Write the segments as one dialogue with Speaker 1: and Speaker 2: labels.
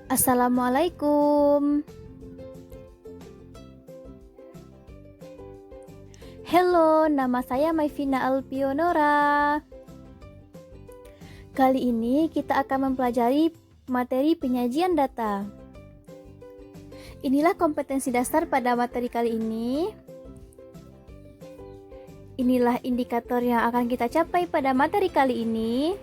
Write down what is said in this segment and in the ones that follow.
Speaker 1: Assalamualaikum. Halo, nama saya Maivina Alpionora. Kali ini kita akan mempelajari materi penyajian data. Inilah kompetensi dasar pada materi kali ini. Inilah indikator yang akan kita capai pada materi kali ini.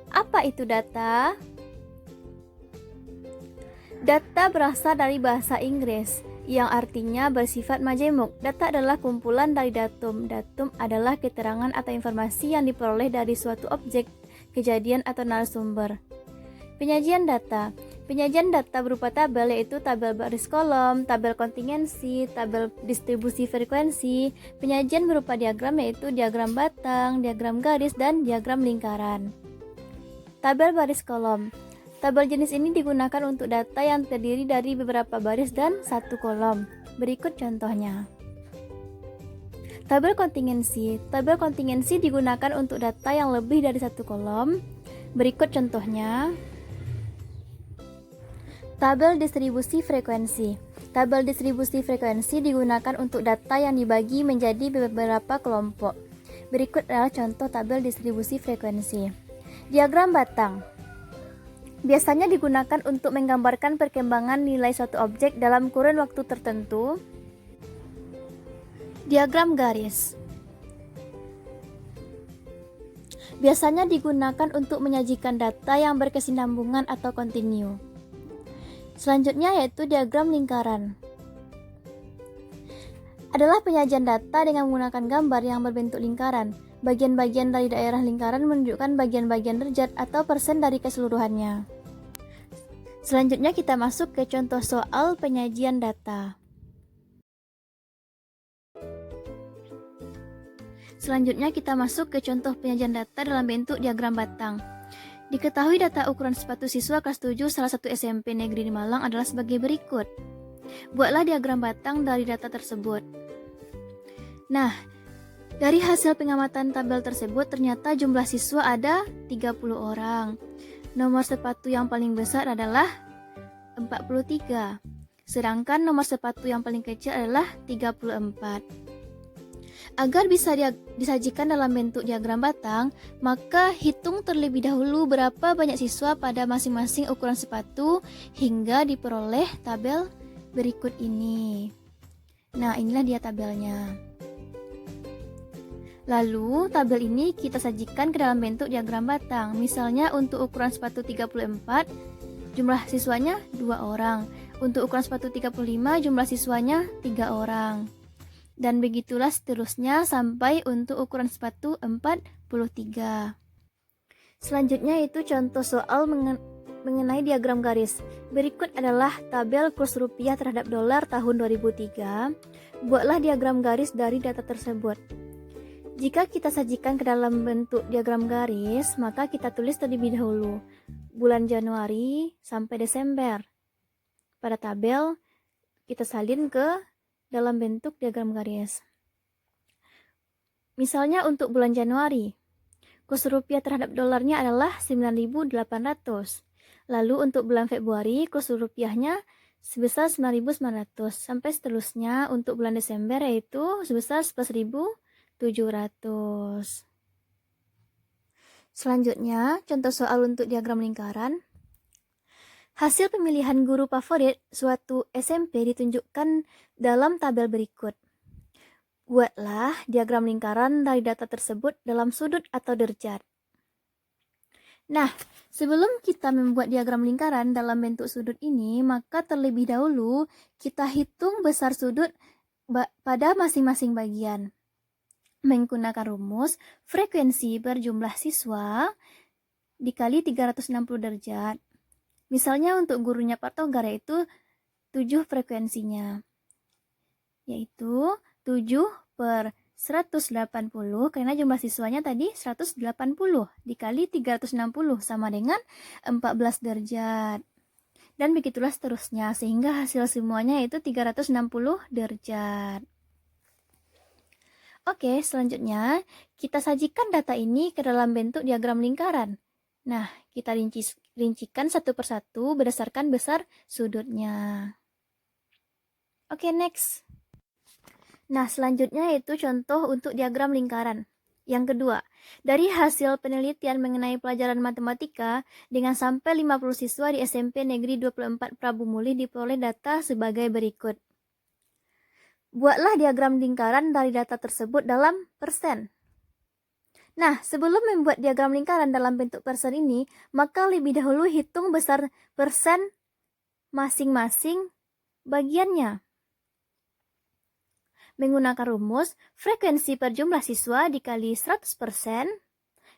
Speaker 1: Apa itu data? Data berasal dari bahasa Inggris yang artinya bersifat majemuk. Data adalah kumpulan dari datum. Datum adalah keterangan atau informasi yang diperoleh dari suatu objek, kejadian atau narasumber. Penyajian data. Penyajian data berupa tabel, yaitu tabel baris kolom, tabel kontingensi, tabel distribusi frekuensi. Penyajian berupa diagram, yaitu diagram batang, diagram garis, dan diagram lingkaran. Tabel baris kolom. Tabel jenis ini digunakan untuk data yang terdiri dari beberapa baris dan satu kolom. Berikut contohnya. Tabel kontingensi. Tabel kontingensi digunakan untuk data yang lebih dari satu kolom. Berikut contohnya. Tabel distribusi frekuensi. Tabel distribusi frekuensi digunakan untuk data yang dibagi menjadi beberapa kelompok. Berikut adalah contoh tabel distribusi frekuensi. Diagram batang. Biasanya digunakan untuk menggambarkan perkembangan nilai suatu objek dalam kurun waktu tertentu. Diagram garis. Biasanya digunakan untuk menyajikan data yang berkesinambungan atau kontinu. Selanjutnya yaitu diagram lingkaran. Adalah penyajian data dengan menggunakan gambar yang berbentuk lingkaran. Bagian-bagian dari daerah lingkaran menunjukkan bagian-bagian derajat atau persen dari keseluruhannya. Selanjutnya kita masuk ke contoh soal penyajian data. Selanjutnya kita masuk ke contoh penyajian data dalam bentuk diagram batang. Diketahui data ukuran sepatu siswa kelas 7 salah satu SMP negeri di Malang adalah sebagai berikut. Buatlah diagram batang dari data tersebut. Nah, dari hasil pengamatan tabel tersebut ternyata jumlah siswa ada 30 orang. Nomor sepatu yang paling besar adalah 43. Sedangkan nomor sepatu yang paling kecil adalah 34. Agar bisa disajikan dalam bentuk diagram batang, maka hitung terlebih dahulu berapa banyak siswa pada masing-masing ukuran sepatu hingga diperoleh tabel berikut ini. Nah, inilah dia tabelnya. Lalu, tabel ini kita sajikan ke dalam bentuk diagram batang. Misalnya untuk ukuran sepatu 34, jumlah siswanya 2 orang. Untuk ukuran sepatu 35, jumlah siswanya 3 orang. Dan begitulah seterusnya sampai untuk ukuran sepatu 43. Selanjutnya itu contoh soal mengenai diagram garis. Berikut adalah tabel kurs rupiah terhadap dolar tahun 2003. Buatlah diagram garis dari data tersebut. Jika kita sajikan ke dalam bentuk diagram garis, maka kita tulis terlebih dahulu bulan Januari sampai Desember. Pada tabel, kita salin ke dalam bentuk diagram garis. Misalnya untuk bulan Januari, kurs rupiah terhadap dolarnya adalah 9.800. Lalu untuk bulan Februari, kurs rupiahnya sebesar 9.900. Sampai seterusnya untuk bulan Desember yaitu sebesar 11.700. Selanjutnya, contoh soal untuk diagram lingkaran. Hasil pemilihan guru favorit suatu SMP ditunjukkan dalam tabel berikut. Buatlah diagram lingkaran dari data tersebut dalam sudut atau derajat. Nah, sebelum kita membuat diagram lingkaran dalam bentuk sudut ini, maka terlebih dahulu kita hitung besar sudut pada masing-masing bagian. Menggunakan rumus frekuensi per jumlah siswa dikali 360 derajat. Misalnya untuk gurunya Pak Togar yaitu 7 frekuensinya. Yaitu 7 per 180 karena jumlah siswanya tadi 180 dikali 360 sama dengan 14 derajat. Dan begitulah seterusnya sehingga hasil semuanya itu 360 derajat. Oke, selanjutnya kita sajikan data ini ke dalam bentuk diagram lingkaran. Nah, kita rincikan satu persatu berdasarkan besar sudutnya. Oke, next. Nah, selanjutnya yaitu contoh untuk diagram lingkaran. Yang kedua, dari hasil penelitian mengenai pelajaran matematika dengan sampai 50 siswa di SMP Negeri 24 Prabu Mulih diperoleh data sebagai berikut. Buatlah diagram lingkaran dari data tersebut dalam persen. Nah, sebelum membuat diagram lingkaran dalam bentuk persen ini, maka lebih dahulu hitung besar persen masing-masing bagiannya. Menggunakan rumus frekuensi per jumlah siswa dikali 100%.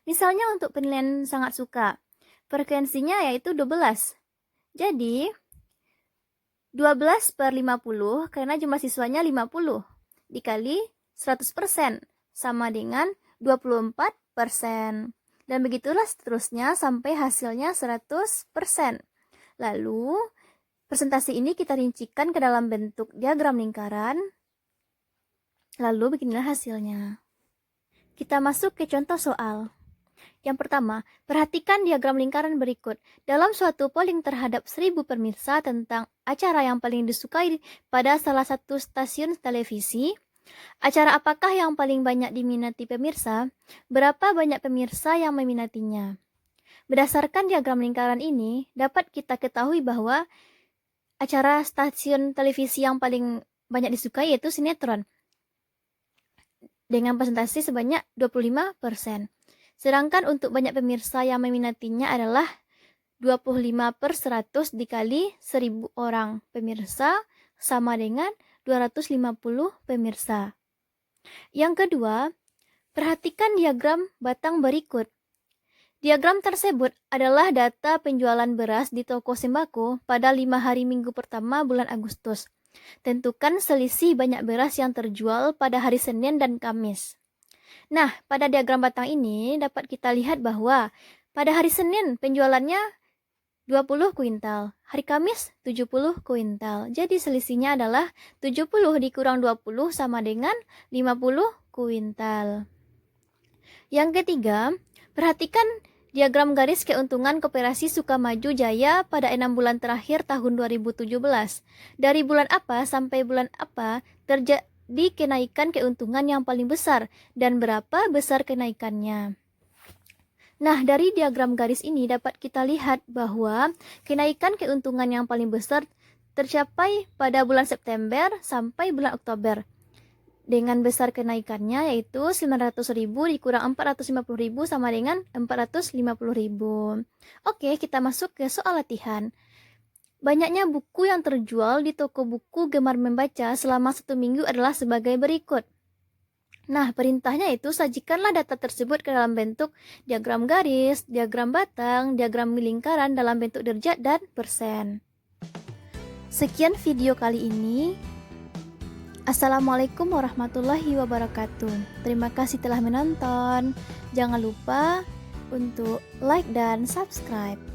Speaker 1: Misalnya untuk penilaian sangat suka, frekuensinya yaitu 12. Jadi, 12 per 50 karena jumlah siswanya 50 dikali 100% sama dengan 24%. Dan begitulah seterusnya sampai hasilnya 100%. Lalu, presentasi ini kita rincikan ke dalam bentuk diagram lingkaran. Lalu beginilah hasilnya. Kita masuk ke contoh soal. Yang pertama, perhatikan diagram lingkaran berikut. Dalam suatu polling terhadap 1000 pemirsa tentang acara yang paling disukai pada salah satu stasiun televisi, acara apakah yang paling banyak diminati pemirsa? Berapa banyak pemirsa yang meminatinya? Berdasarkan diagram lingkaran ini, dapat kita ketahui bahwa acara stasiun televisi yang paling banyak disukai yaitu sinetron, dengan presentasi sebanyak 25%. Sedangkan untuk banyak pemirsa yang meminatinya adalah 25/100 dikali 1000 orang pemirsa sama dengan 250 pemirsa. Yang kedua, perhatikan diagram batang berikut. Diagram tersebut adalah data penjualan beras di toko sembako pada 5 hari minggu pertama bulan Agustus. Tentukan selisih banyak beras yang terjual pada hari Senin dan Kamis. Nah, pada diagram batang ini dapat kita lihat bahwa pada hari Senin penjualannya 20 kuintal, hari Kamis 70 kuintal. Jadi selisihnya adalah 70 dikurang 20 sama dengan 50 kuintal. Yang ketiga, perhatikan diagram garis keuntungan Koperasi Sukamaju Jaya pada 6 bulan terakhir tahun 2017. Dari bulan apa sampai bulan apa terjadi kenaikan keuntungan yang paling besar dan berapa besar kenaikannya. Nah, dari diagram garis ini dapat kita lihat bahwa kenaikan keuntungan yang paling besar tercapai pada bulan September sampai bulan Oktober. Dengan besar kenaikannya yaitu 900.000 dikurang 450.000 sama dengan 450.000. Oke, kita masuk ke soal latihan. Banyaknya buku yang terjual di toko buku Gemar Membaca selama 1 minggu adalah sebagai berikut. Nah, perintahnya itu sajikanlah data tersebut ke dalam bentuk diagram garis, diagram batang, diagram lingkaran dalam bentuk derajat dan persen. Sekian video kali ini. Assalamualaikum warahmatullahi wabarakatuh. Terima kasih telah menonton. Jangan lupa untuk like dan subscribe.